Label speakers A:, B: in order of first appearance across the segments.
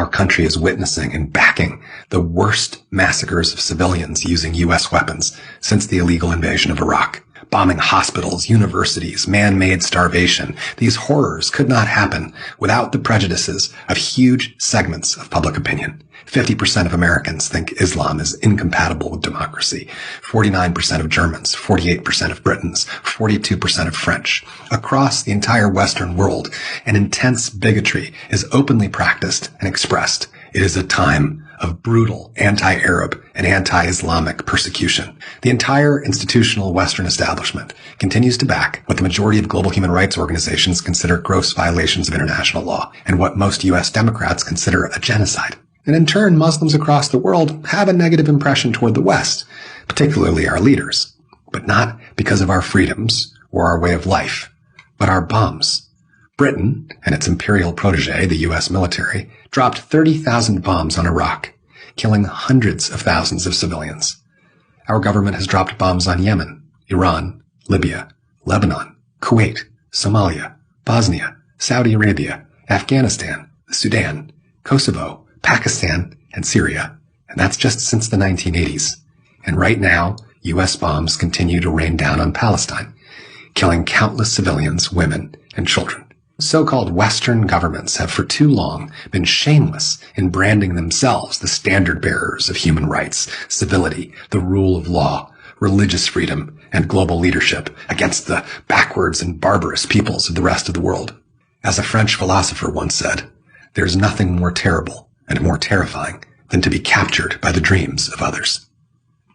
A: Our country is witnessing and backing the worst massacres of civilians using U.S. weapons since the illegal invasion of Iraq. Bombing hospitals, universities, man-made starvation. These horrors could not happen without the prejudices of huge segments of public opinion. 50% of Americans think Islam is incompatible with democracy. 49% of Germans, 48% of Britons, 42% of French. Across the entire Western world, an intense bigotry is openly practiced and expressed. It is a time of brutal anti-Arab and anti-Islamic persecution. The entire institutional Western establishment continues to back what the majority of global human rights organizations consider gross violations of international law and what most U.S. Democrats consider a genocide. And in turn, Muslims across the world have a negative impression toward the West, particularly our leaders, but not because of our freedoms or our way of life, but our bombs. Britain and its imperial protege, the U.S. military, dropped 30,000 bombs on Iraq, killing hundreds of thousands of civilians. Our government has dropped bombs on Yemen, Iran, Libya, Lebanon, Kuwait, Somalia, Bosnia, Saudi Arabia, Afghanistan, the Sudan, Kosovo, Pakistan, and Syria. And that's just since the 1980s. And right now, U.S. bombs continue to rain down on Palestine, killing countless civilians, women, and children. So-called Western governments have for too long been shameless in branding themselves the standard bearers of human rights, civility, the rule of law, religious freedom, and global leadership against the backwards and barbarous peoples of the rest of the world. As a French philosopher once said, "There's nothing more terrible and more terrifying than to be captured by the dreams of others."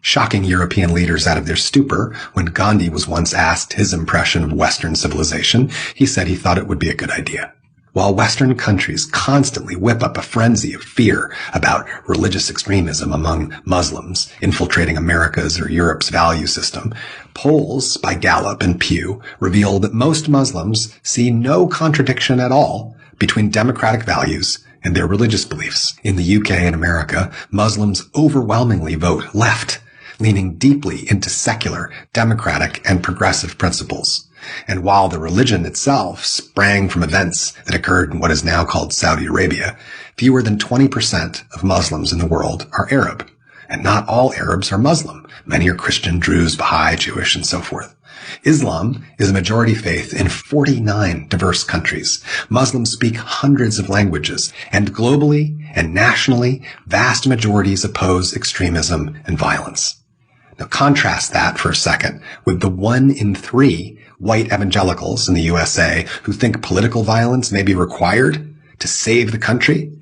A: Shocking European leaders out of their stupor when Gandhi was once asked his impression of Western civilization, he said he thought it would be a good idea. While Western countries constantly whip up a frenzy of fear about religious extremism among Muslims infiltrating America's or Europe's value system, polls by Gallup and Pew reveal that most Muslims see no contradiction at all between democratic values and their religious beliefs. In the UK and America, Muslims overwhelmingly vote left, leaning deeply into secular, democratic, and progressive principles. And while the religion itself sprang from events that occurred in what is now called Saudi Arabia, fewer than 20% of Muslims in the world are Arab. And not all Arabs are Muslim. Many are Christian, Druze, Baha'i, Jewish, and so forth. Islam is a majority faith in 49 diverse countries. Muslims speak hundreds of languages, and globally and nationally, vast majorities oppose extremism and violence. Now contrast that for a second with the 1 in 3 white evangelicals in the USA who think political violence may be required to save the country